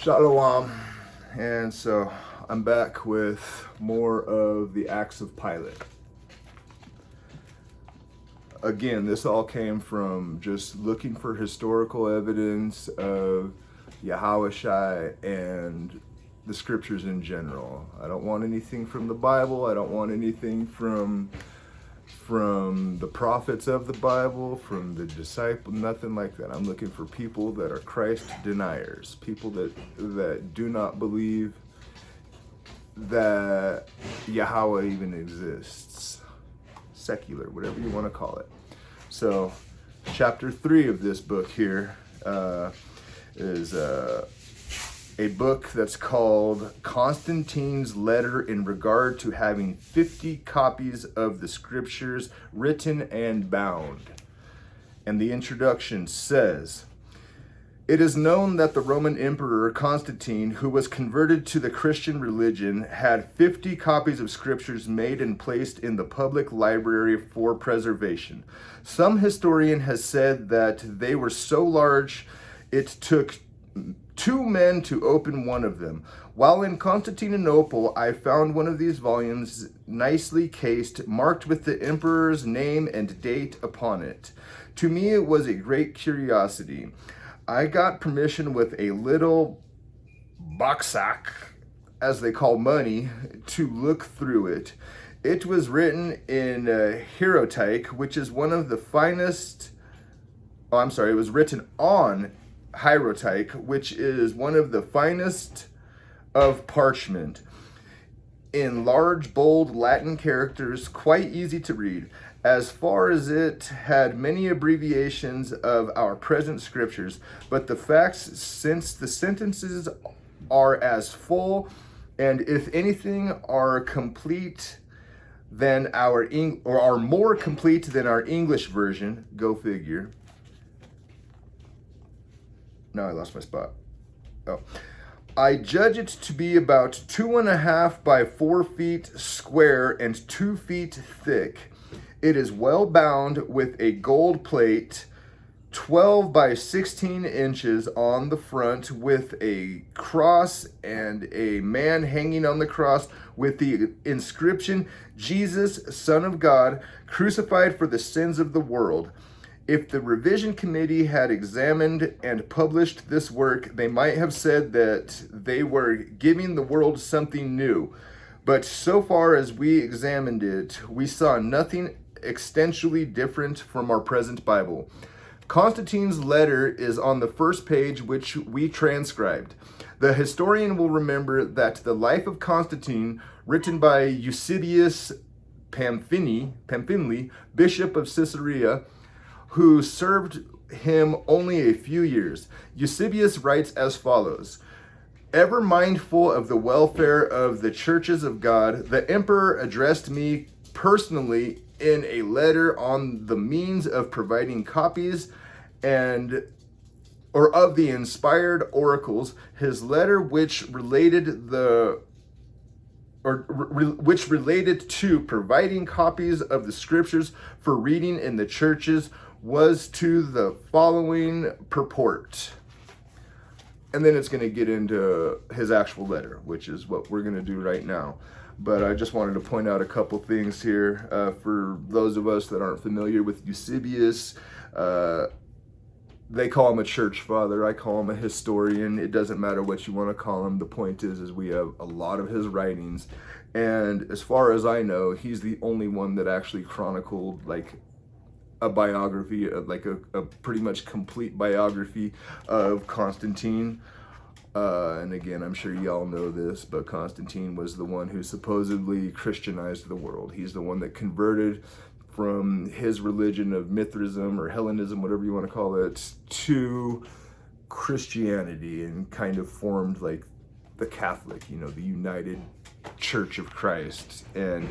Shalom. And so I'm back with more of the Acts of Pilate. Again, this all came from just looking for historical evidence of Yahushua and the scriptures in general. I don't want anything from the Bible. I don't want anything from the prophets of the Bible, from the disciples, nothing like that. I'm looking for people that are Christ deniers, people that do not believe that Yahweh even exists. Secular, whatever you want to call it. So, chapter 3 of this book here is a book that's called Constantine's Letter in regard to having 50 copies of the scriptures written and bound. And the introduction says, "It is known that the Roman Emperor Constantine, who was converted to the Christian religion, had 50 copies of scriptures made and placed in the public library for preservation. Some historian has said that they were so large it took 2 men to open one of them. While in Constantinople, I found one of these volumes nicely cased, marked with the emperor's name and date upon it. To me, it was a great curiosity. I got permission with a little baksak, as they call money, to look through it. It was written in hierotype, which is one of the finest. It was written on hierotype, which is one of the finest of parchment, in large, bold Latin characters, quite easy to read. As far as it had many abbreviations of our present scriptures, but the facts, since the sentences are as full, and if anything, are complete than are more complete than our English version." Go figure. Now I lost my spot. "I judge it to be about 2.5 by 4 feet square and 2 feet thick. It is well bound with a gold plate, 12 by 16 inches on the front, with a cross and a man hanging on the cross with the inscription, 'Jesus, Son of God, crucified for the sins of the world.' If the revision committee had examined and published this work, they might have said that they were giving the world something new. But so far as we examined it, we saw nothing essentially different from our present Bible. Constantine's letter is on the first page, which we transcribed. The historian will remember that the life of Constantine, written by Eusebius Pamphili, Bishop of Caesarea, who served him only a few years. Eusebius writes as follows: Ever mindful of the welfare of the churches of God, the emperor addressed me personally in a letter on the means of providing copies of the inspired oracles. His letter, which related to providing copies of the scriptures for reading in the churches, was to the following purport." And then it's going to get into his actual letter, which is what we're going to do right now. But I just wanted to point out a couple things here for those of us that aren't familiar with Eusebius. They call him a church father. I call him a historian. It doesn't matter what you want to call him. The point is we have a lot of his writings. And as far as I know, he's the only one that actually chronicled a biography, like a pretty much complete biography of Constantine. And again, I'm sure y'all know this, but Constantine was the one who supposedly Christianized the world. He's the one that converted from his religion of Mithraism or Hellenism, whatever you want to call it, to Christianity, and kind of formed the Catholic, the United Church of Christ. And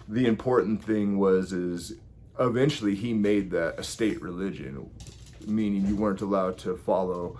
the important thing is eventually he made that a state religion, meaning you weren't allowed to follow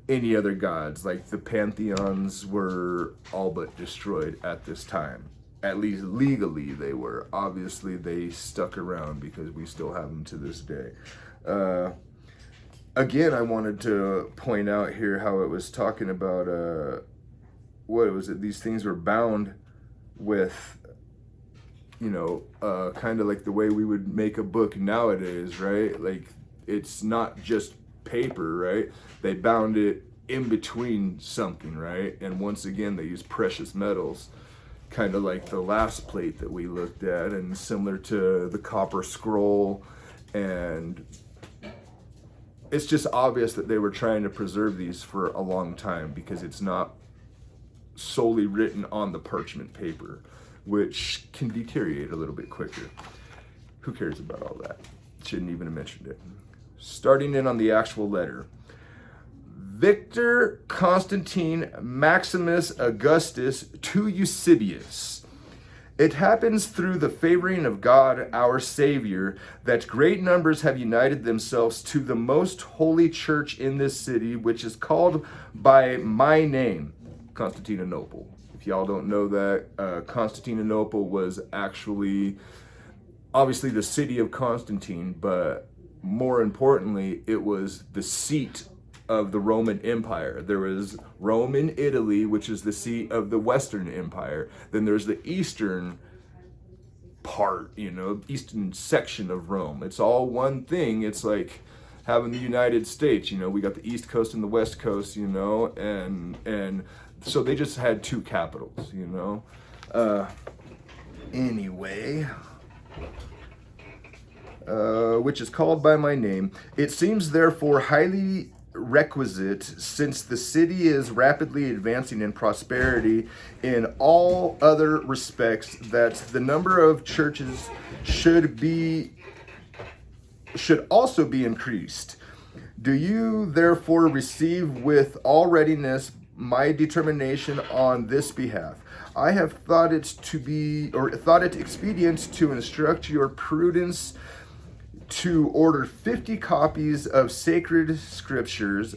any other gods. Like the pantheons were all but destroyed at this time. At least legally they were. Obviously they stuck around because we still have them to this day. again, I wanted to point out here how it was talking about, what was it? These things were bound with, kind of like the way we would make a book nowadays, right? Like, it's not just paper, right? They bound it in between something, right? And once again, they use precious metals, kind of like the last plate that we looked at, and similar to the copper scroll. And it's just obvious that they were trying to preserve these for a long time, because it's not solely written on the parchment paper, which can deteriorate a little bit quicker. Who cares about all that? Shouldn't even have mentioned it. Starting in on the actual letter. Victor Constantine Maximus Augustus to Eusebius. It happens through the favoring of God our Savior that great numbers have united themselves to the most holy church in this city, which is called by my name, Constantinople. If y'all don't know that, Constantinople was actually, obviously, the city of Constantine, but more importantly, it was the seat of the Roman Empire. There was Rome in Italy, which is the seat of the Western Empire. Then there's the eastern part, eastern section of Rome. It's all one thing. It's like having the United States, we got the East Coast and the West Coast, and so they just had two capitals, anyway, which is called by my name. It seems therefore highly requisite, since the city is rapidly advancing in prosperity in all other respects, that the number of churches should also be increased. Do you therefore receive with all readiness my determination on this behalf? I have thought it expedient to instruct your prudence to order 50 copies of these sacred scriptures,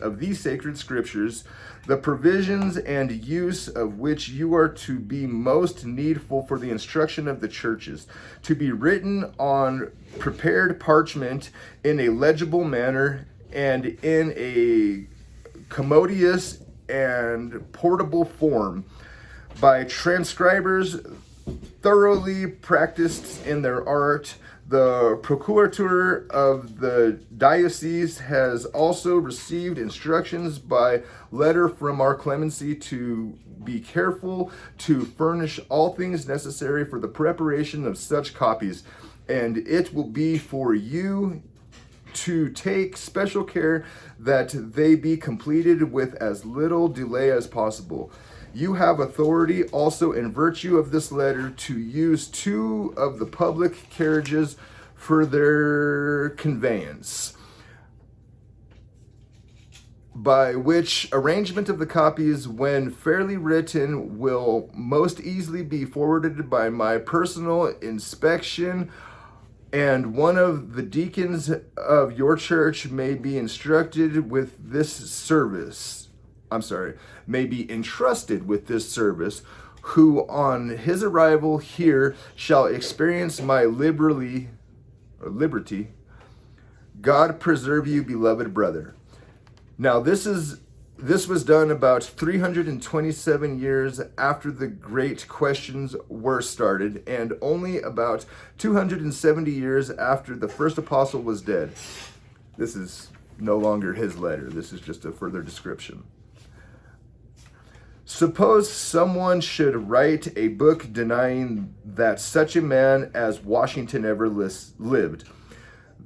the provisions and use of which you are to be most needful for the instruction of the churches, to be written on prepared parchment in a legible manner and in a commodious and portable form, by transcribers thoroughly practiced in their art. The procurator of the diocese has also received instructions by letter from our clemency to be careful to furnish all things necessary for the preparation of such copies, and it will be for you to take special care that they be completed with as little delay as possible. You have authority also, in virtue of this letter, to use 2 of the public carriages for their conveyance, by which arrangement of the copies, when fairly written, will most easily be forwarded by my personal inspection, and one of the deacons of your church may be instructed with this service. May be entrusted with this service, who on his arrival here shall experience my liberty. God preserve you, beloved brother. Now this was done about 327 years after the great questions were started, and only about 270 years after the first apostle was dead. This is no longer his letter. This is just a further description. Suppose someone should write a book denying that such a man as Washington ever lived,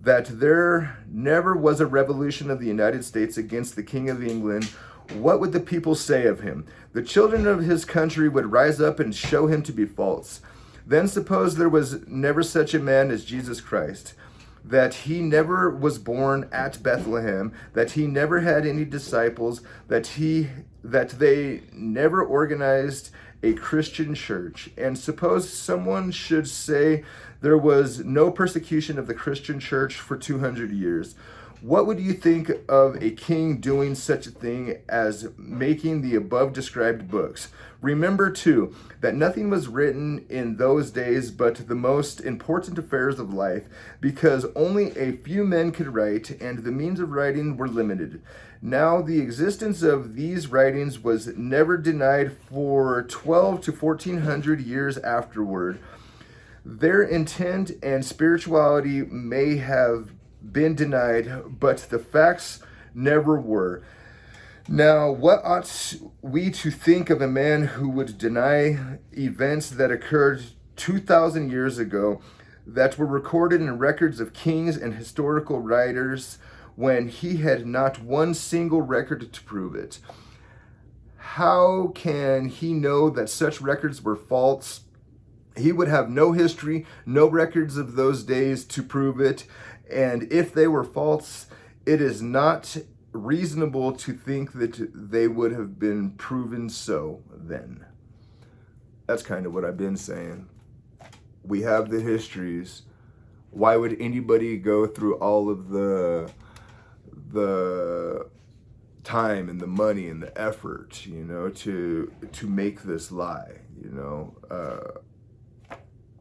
that there never was a revolution of the United States against the King of England. What would the people say of him? The children of his country would rise up and show him to be false. Then suppose there was never such a man as Jesus Christ, that he never was born at Bethlehem, that he never had any disciples, that they never organized a Christian church. And suppose someone should say there was no persecution of the Christian church for 200 years. What would you think of a king doing such a thing as making the above described books? Remember, too, that nothing was written in those days but the most important affairs of life, because only a few men could write, and the means of writing were limited. Now, the existence of these writings was never denied for 12 to 1400 years afterward. Their intent and spirituality may have been denied, but the facts never were. Now, what ought we to think of a man who would deny events that occurred 2,000 years ago, that were recorded in records of kings and historical writers, when he had not one single record to prove it? How can he know that such records were false? He would have no history, no records of those days to prove it. And if they were false, it is not reasonable to think that they would have been proven so then. That's kind of what I've been saying. We have the histories. Why would anybody go through all of the time and the money and the effort, to make this lie,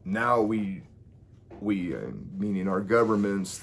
now we meaning our governments,